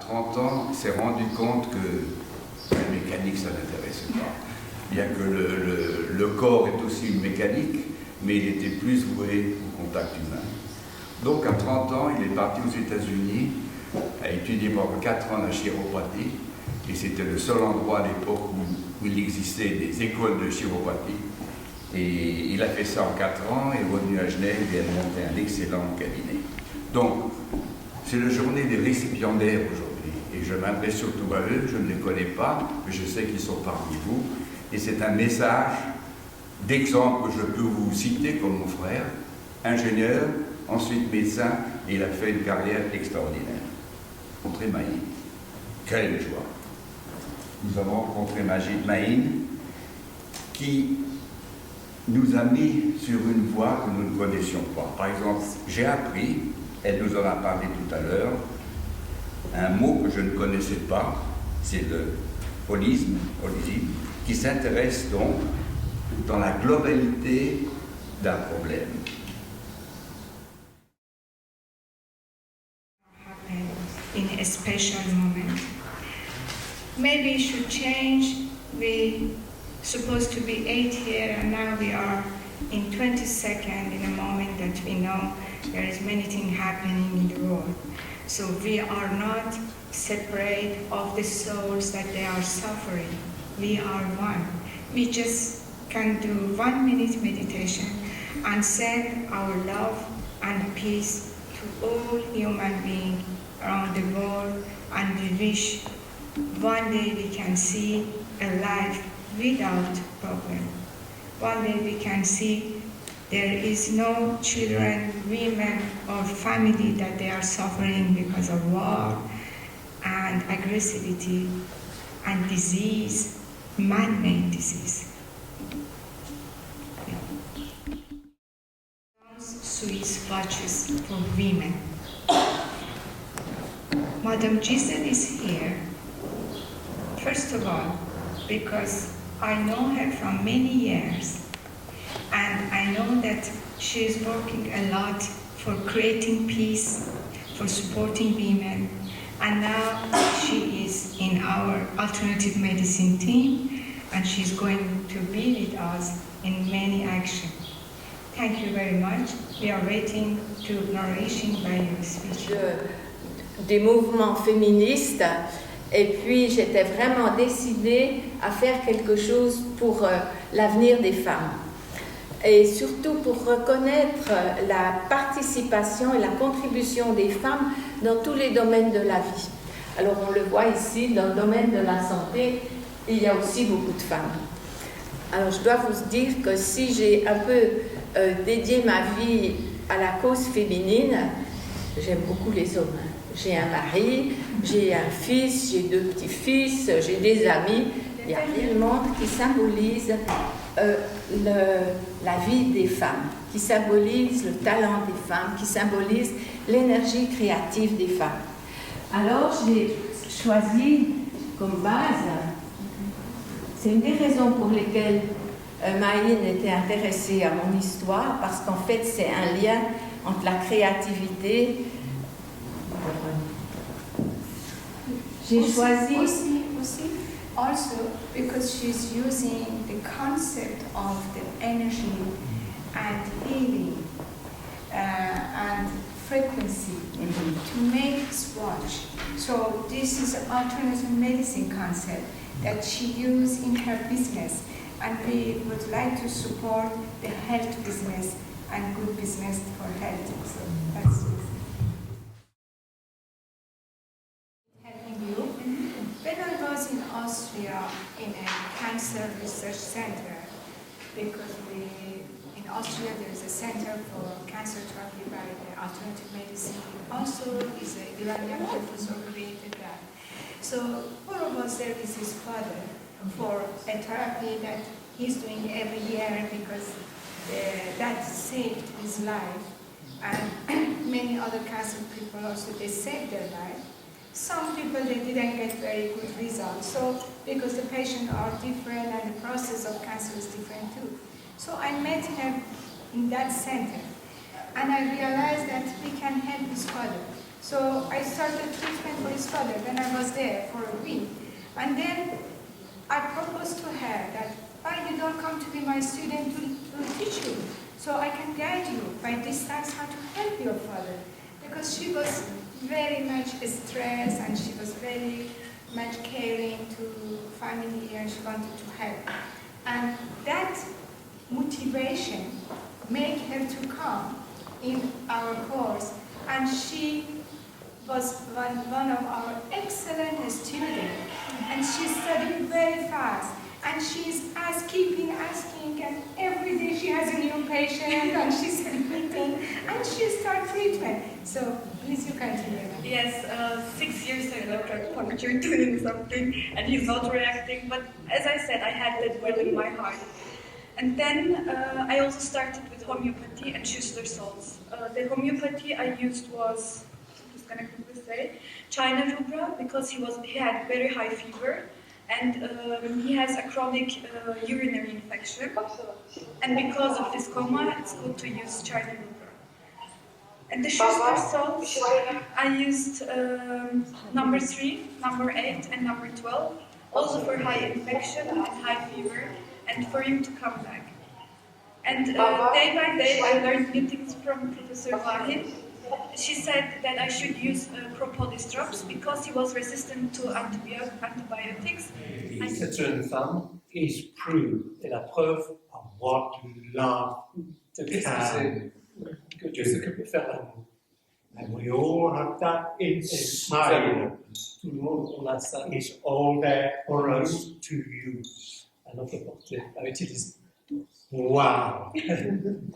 30 ans, s'est rendu compte que la mécanique, ça n'intéressait pas. Bien que le corps est aussi une mécanique, mais il était plus voué au contact humain. Donc à 30 ans, il est parti aux États-Unis, a étudié pendant 4 ans la chiropratie, et c'était le seul endroit à l'époque où il existait des écoles de chiropratie. Et il a fait ça en 4 ans, et est revenu à Genève et a monté un excellent cabinet. Donc, c'est la journée des récipiendaires aujourd'hui, et je m'adresse surtout à eux, je ne les connais pas, mais je sais qu'ils sont parmi vous, et c'est un message d'exemple que je peux vous citer comme mon frère, ingénieur, ensuite médecin, et il a fait une carrière extraordinaire. Rencontré MAE. Quelle joie! Nous avons rencontré MAE qui nous a mis sur une voie que nous ne connaissions pas. Par exemple, j'ai appris, elle nous en a parlé tout à l'heure, un mot que je ne connaissais pas, c'est le holisme, qui s'intéresse donc dans la globalité d'un problème. In a special moment. Maybe it should change. We supposed to be 8 here and now we are in 22nd in a moment that we know there is many things happening in the world. So we are not separate of the souls that they are suffering. We are one. We just can do 1 minute meditation and send our love and peace to all human beings around the world, and we wish one day we can see a life without problem. One day we can see there is no children, women or family that they are suffering because of war and aggressivity and disease, man-made disease. Swiss watches for women. Madame Giselle is here, first of all, because I know her from many years, and I know that she is working a lot for creating peace, for supporting women, and now she is in our alternative medicine team, and she's going to be with us in many actions. Thank you very much. We are waiting to narration by your speech. Des mouvements féministes, et puis j'étais vraiment décidée à faire quelque chose pour l'avenir des femmes, et surtout pour reconnaître la participation et la contribution des femmes dans tous les domaines de la vie. Alors on le voit ici, dans le domaine de la santé, il y a aussi beaucoup de femmes. Alors je dois vous dire que si j'ai un peu dédié ma vie à la cause féminine, j'aime beaucoup les hommes. J'ai un mari, j'ai un fils, j'ai 2 petits-fils, j'ai des amis. Il y a rien de monde qui symbolise la vie des femmes, qui symbolise le talent des femmes, qui symbolise l'énergie créative des femmes. Alors j'ai choisi comme base, c'est une des raisons pour lesquelles MAE était intéressée à mon histoire, parce qu'en fait c'est un lien entre la créativité. J'ai choisi also because she's using the concept of the energy and healing and frequency to make swatch. So this is an alternative medicine concept that she used in her business, and we would like to support the health business and good business for health. So that's it. When I was in Austria in a cancer research center, because in Austria there is a center for cancer therapy by the alternative medicine. Also is an Iranian professor created that. So one of us there is his father for a therapy that he's doing every year because that saved his life. And many other cancer people also, they saved their life. Some people, they didn't get very good results. So, because the patients are different and the process of cancer is different too. So I met him in that center. And I realized that we can help his father. So I started treatment for his father when I was there for a week. And then I proposed to her that, why you don't come to be my student to teach you, so I can guide you by distance how to help your father. Because she was very much stressed and she was very much caring to family and she wanted to help. And that motivation made her to come in our course, and she was one of our excellent students, and she studied very fast, and she's asking, and every day she has a new patient, and she's admitting, and she starts treatment. So please you continue. Yes, 6 years ago, acupuncture doing something, and he's not reacting. But as I said, I had that will in my heart. And then I also started with homeopathy and Schussler salts. The homeopathy I used was, I'm just gonna quickly say, China rubra, because he had very high fever, and he has a chronic urinary infection. And because of his coma, it's good to use China rubra. And the Schussler salts, I used number 3, number 8, and number 12, also for high infection and high fever, and for him to come back. And day by day, I learned new things from Professor Wahid. She said that I should use propolis drops because he was resistant to antibiotics. Cette jeune femme is proof, est la preuve of what love can, de ce que peut faire l'amour. And we all have that inside. Tout le monde, on a ça. It's all there for us to use. À notre portée, à utiliser. Wow!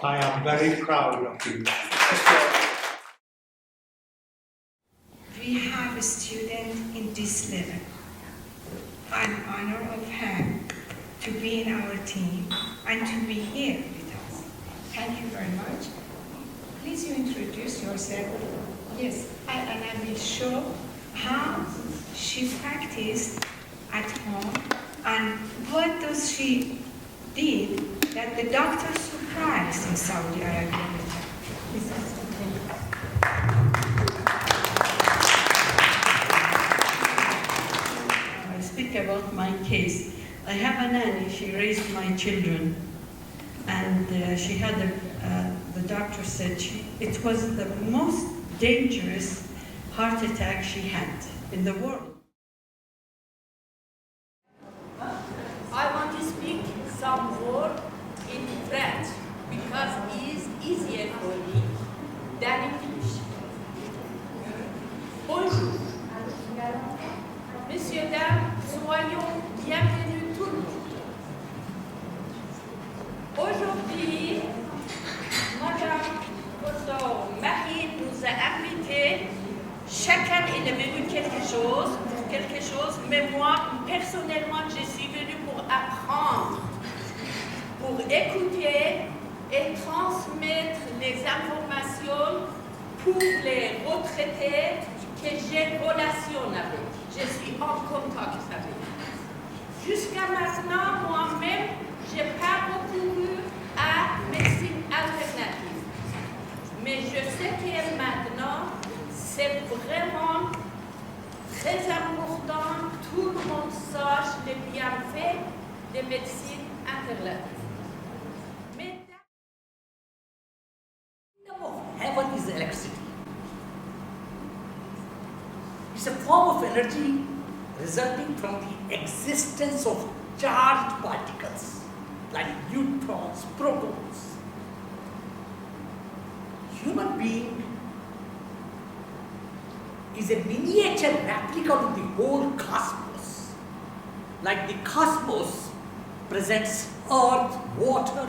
I am very proud of you. We have a student in this level. An honor of her to be in our team and to be here with us. Thank you very much. Please you introduce yourself. Yes, and I will show how she practiced at home and what does she did that the doctor surprised in Saudi Arabia. I speak about my case. I have a nanny, she raised my children, and she had the doctor said it was the most dangerous heart attack she had in the world. I want to speak some word in French because it is easier for me than English. Bonjour. Messieurs, dames, soyons bienvenus tout le monde. Aujourd'hui, Madame Dr. MAE nous a invités. Chacun est venu pour quelque chose, mais moi, personnellement, je suis venue pour apprendre, pour écouter et transmettre les informations pour les retraités que j'ai relation avec. Je suis en contact avec. Jusqu'à maintenant, moi-même, je n'ai pas recouru à médecine alternative. Mais je sais que maintenant, c'est vraiment très important que tout le monde sache les bienfaits de médecine alternative. Heaven is electricity. It's a form of energy resulting from the existence of charged particles like neutrons, protons. Human being is a miniature replica of the whole cosmos. Like the cosmos presents earth, water,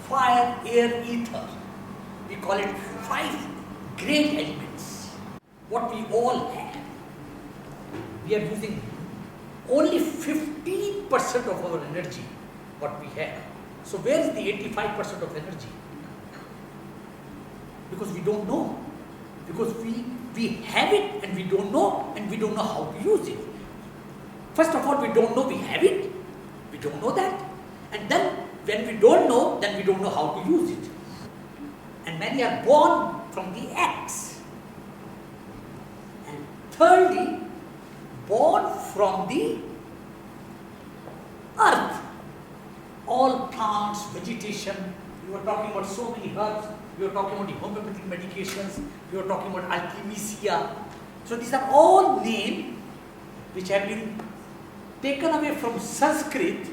fire, air, ether. We call it 5 great elements. What we all have. We are using only 15% of our energy, what we have. So where is the 85% of energy? Because we don't know. Because we have it and we don't know how to use it. First of all, we don't know we have it. We don't know that. And then when we don't know, then we don't know how to use it. And many are born from the eggs. thirdly, born from the earth. All plants, vegetation, we were talking about so many herbs, we were talking about the homeopathic medications, we were talking about alchemisia. So these are all names which have been taken away from Sanskrit,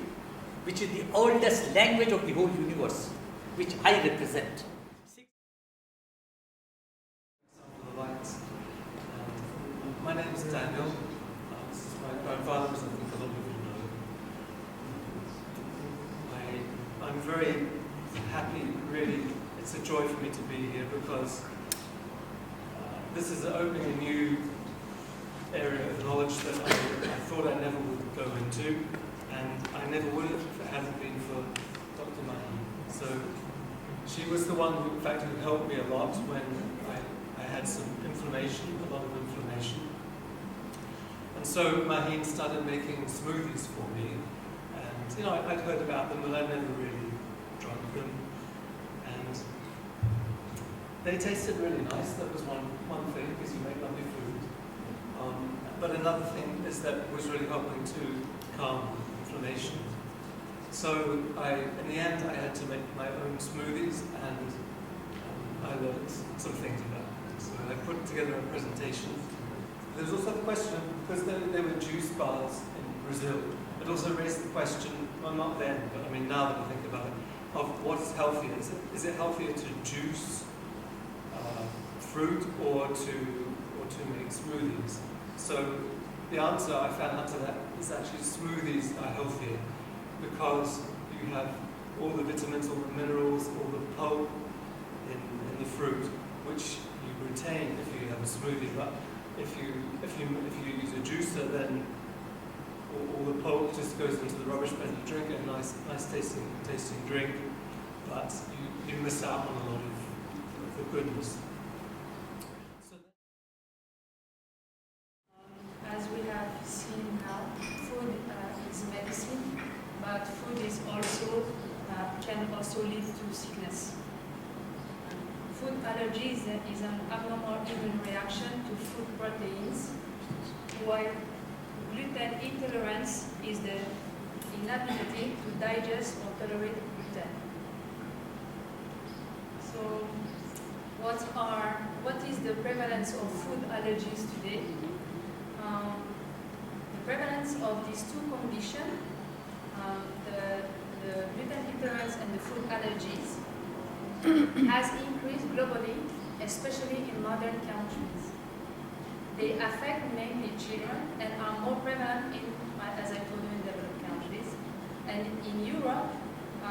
which is the oldest language of the whole universe, which I represent. My name is Daniel. This is my grandfather, as I think a lot of you know. I'm very happy, really. It's a joy for me to be here because this is opening a new area of knowledge that I thought I never would go into, and I never would have if it hadn't been for Dr. MAE. So she was the one who, in fact, who helped me a lot when I had some inflammation, a lot of inflammation. And so MAE started making smoothies for me, and I'd heard about them, but I never really drunk them. And they tasted really nice. That was one thing, because you make lovely food. But another thing is that was really helping to calm inflammation. So in the end, I had to make my own smoothies, and I learned some things about it. So I put together a presentation. There was also the question, because there were juice bars in Brazil, it also raised the question, well, not then, but I mean now that I think about it, of what's healthier. Is it healthier to juice fruit or to make smoothies? So the answer I found out to that is actually smoothies are healthier because you have all the vitamins, all the minerals, all the pulp in the fruit, which you retain if you have a smoothie. But if you use a juicer, then all the pulp just goes into the rubbish bin. You drink a nice tasting drink, but you miss out on a lot of the goodness. As we have seen now, food is medicine, but food is also can also lead to sickness. Food allergy is an abnormal immune reaction to food proteins, while gluten intolerance is the inability to digest or tolerate gluten. So, what is the prevalence of food allergies today? The prevalence of these two conditions, the gluten intolerance and the food allergies, has increased globally, especially in modern countries. They affect mainly children and are more prevalent in, as I told you, in developed countries. And in Europe,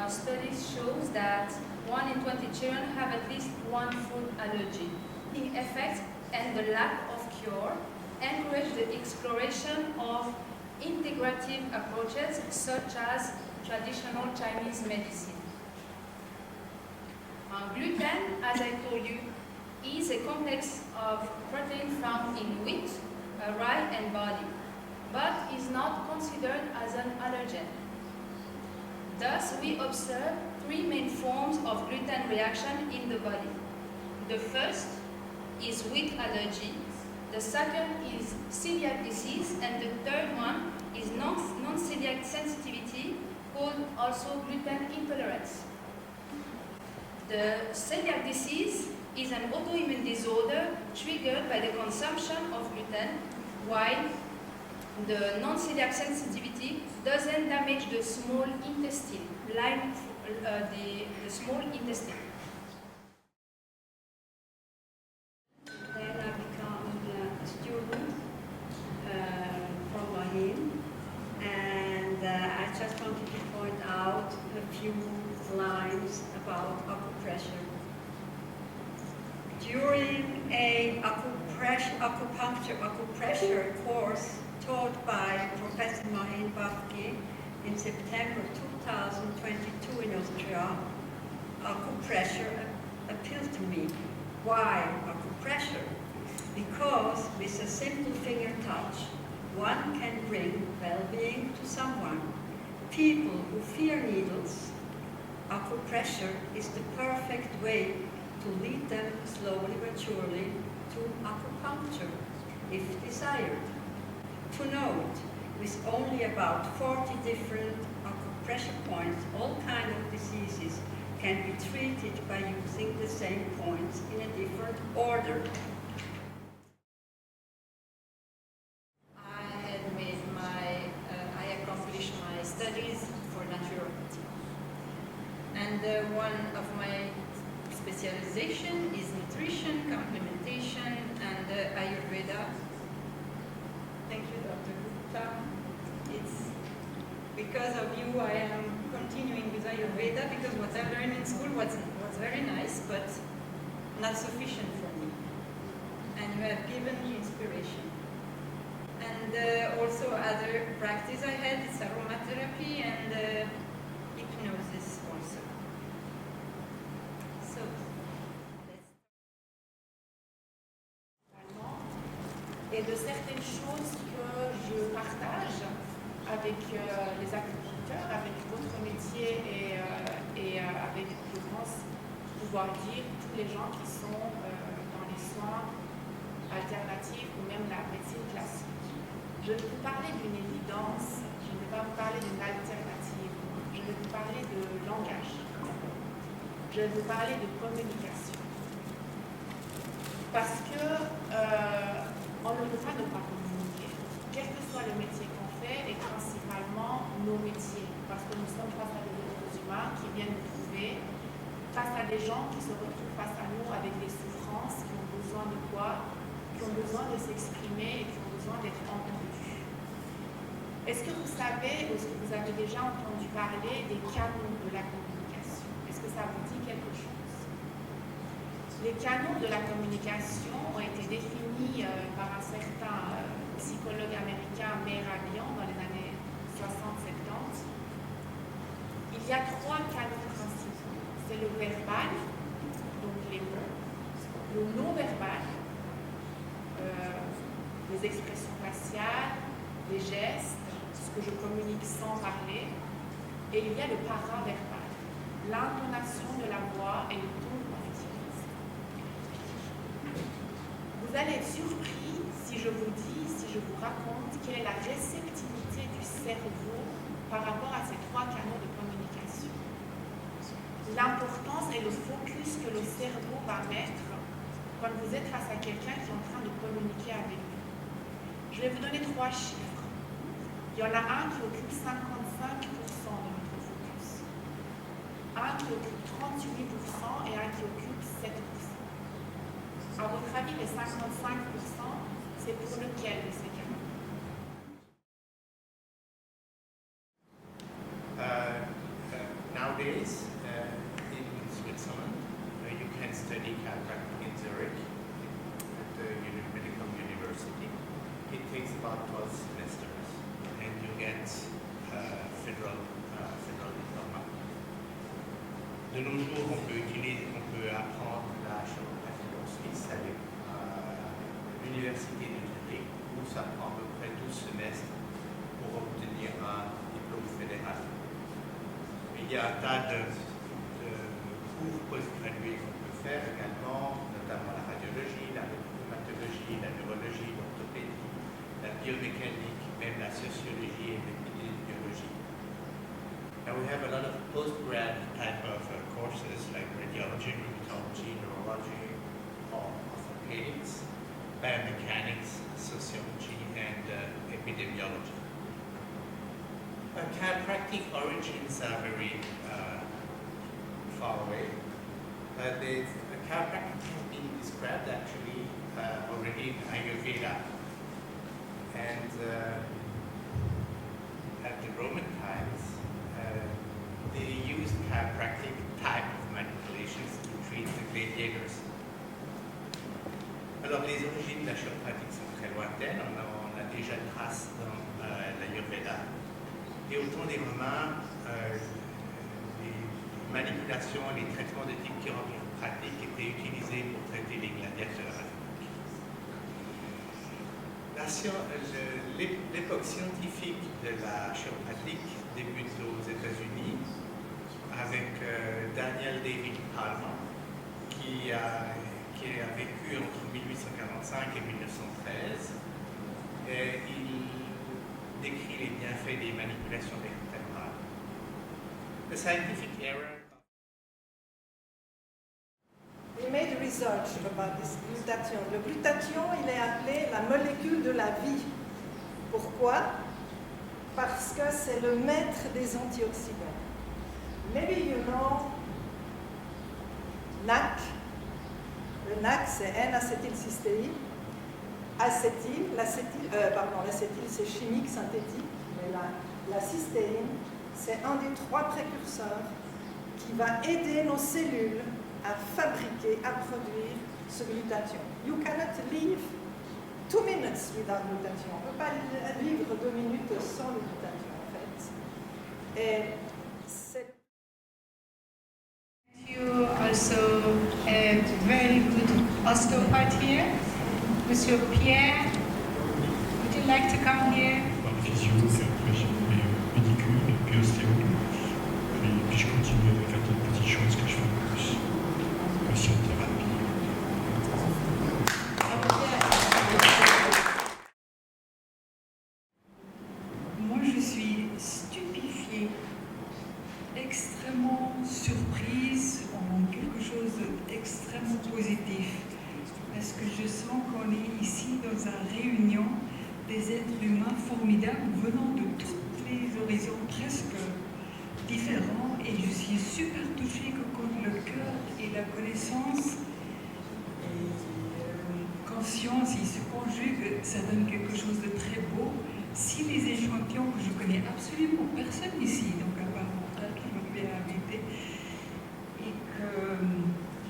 studies shows that 1 in 20 children have at least one food allergy. The effect and the lack of cure encourage the exploration of integrative approaches such as traditional Chinese medicine. Gluten, as I told you, is a complex of protein found in wheat, rye and barley, but is not considered as an allergen. Thus, we observe three main forms of gluten reaction in the body. The first is wheat allergy, the second is celiac disease, and the third one is non-celiac sensitivity, called also gluten intolerance. The celiac disease is an autoimmune disorder triggered by the consumption of gluten, while the non-celiac sensitivity doesn't damage the small intestine, like the small intestine. Then I become a student from MAE, and I just wanted to point out a few lines about acupressure. During a acupressure course taught by Professor MAE in September 2022 in Austria, acupressure appealed to me. Why acupressure? Because with a simple finger touch, one can bring well-being to someone. People who fear needles, acupressure is the perfect way to lead them slowly but surely to acupuncture. if desired. To note, with only about 40 different acupressure points, all kinds of diseases can be treated by using the same points in a different order. I accomplished my studies for naturopathy. And one of my specialization is nutrition, complementation, and Ayurveda. Thank you, Dr. Gupta. It's because of you I am continuing with Ayurveda, because what I learned in school was very nice, but not sufficient for me. And you have given me inspiration. And also other practice I had is aromatherapy and hypnosis also. So, et de certaines choses que je partage avec les acupuncteurs, avec d'autres métiers et avec, je pense, pouvoir dire, tous les gens qui sont dans les soins alternatifs ou même la médecine classique. Je vais vous parler d'une évidence, je ne vais pas vous parler d'une alternative, je vais vous parler de langage, je vais vous parler de communication. Parce que on ne peut pas ne pas communiquer, quel que soit le métier qu'on fait, et principalement nos métiers, parce que nous sommes face à des êtres humains qui viennent nous trouver, face à des gens qui se retrouvent face à nous avec des souffrances, qui ont besoin de quoi, qui ont besoin de s'exprimer et qui ont besoin d'être entendus. Est-ce que vous savez, ou est-ce que vous avez déjà entendu parler des canaux de la communication? Est-ce que ça vous dit quelque chose? Les canaux de la communication ont été définis par un certain psychologue américain, MAE, dans les années 60-70. Il y a 3 canaux principaux. C'est le verbal, donc les mots, le non-verbal, les expressions faciales, les gestes, ce que je communique sans parler, et il y a le paraverbal, l'intonation de la voix et le ton qu'on utilise. Vous allez être surpris si je vous dis, si je vous raconte quelle est la réceptivité du cerveau par rapport à ces 3 canaux de communication. L'importance et le focus que le cerveau va mettre quand vous êtes face à quelqu'un qui est en train de communiquer avec vous. Je vais vous donner 3 chiffres. Il y en a un qui occupe 55% de notre focus, un qui occupe 38% et un qui occupe 7%. À votre avis, les 55%, c'est pour lequel de ces canaux? Nowadays, in Switzerland, you can study chiropractic in Zurich at the medical university. It takes about 12 semesters, and you get federal diploma. De nos jours, on peut apprendre la chiropratie en Suisse avec l'université de Zurich, où ça prend à peu près 12 semestres pour obtenir un diplôme fédéral. Il y a un tas de cours postgradués qu'on peut faire également, notamment la radiologie, la rhumatologie, la neurologie, l'orthopédie, la biomécanique, même la sociologie et l'épidémiologie. Now we have a lot of postgrad type of courses like radiology, rheumatology, neurology, orthopedics, biomechanics, sociology, and epidemiology. Chiropractic origins are very far away. Chiropractic has been described actually already in Ayurveda. And at the Roman times, they used chiropractic type of manipulations to treat the gladiators. Alors les origines de la chiropratique sont très lointaines, on a déjà trace dans l'Ayurveda. Et au temps des Romains, les manipulations, les traitements de type chiropratique étaient utilisés pour traiter les gladiateurs. L'époque scientifique de la chiropratique débute aux États-Unis avec Daniel David Palmer qui qui a vécu entre 1845 et 1913. Et il décrit les bienfaits des manipulations vertébrales. The scientific error. We made research about this glutathione. Le glutathione, il est appelé la molécule de la vie. Pourquoi? Parce que c'est le maître des antioxydants. Maybe you know NAC. Le NAC, c'est N-acétylcystéine. L'acétyl, c'est chimique, synthétique. Mais la cystéine, c'est un des 3 précurseurs qui va aider nos cellules à fabriquer, à produire ce glutathione. You cannot live 2 minutes without glutathione. On ne peut pas vivre 2 minutes sans le glutathione, en fait. Et c'est... You also a very good osteopath here, Monsieur Pierre. Would you like to come here? Physio, puis après j'ai mes pédicule, puis ostéo. Puis je continue avec un tas de petites choses que je fais en plus. Aussi en thérapie. Moi, je suis stupéfiée, extrêmement surprise en quelque chose d'extrêmement positif. Parce que je sens qu'on est ici dans une réunion des êtres humains formidables venant de tous les horizons presque différents. Et je suis super touchée que quand le cœur et la connaissance et conscience, ils se conjuguent, ça donne quelque chose de très beau. Si les échantillons que je connais absolument personne ici, donc à part mon frère qui m'avait invité, et que,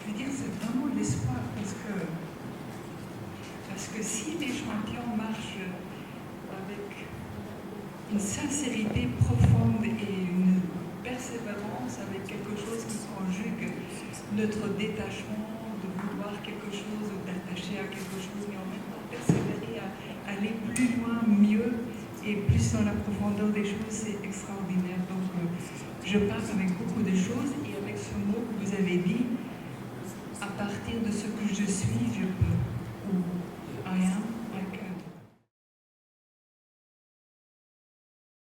je veux dire, c'est vraiment l'espoir, parce que si l'échantillon marche avec une sincérité profonde et une persévérance, avec quelque chose qui conjugue notre détachement, de vouloir quelque chose, d'attacher à quelque chose, mais en même temps persévérer à aller plus loin, mieux, et plus dans la profondeur des choses, c'est extraordinaire. Donc, je parle avec beaucoup de choses, et avec ce mot que vous avez dit, à partir de ce que je suis, je peux. Ou I am.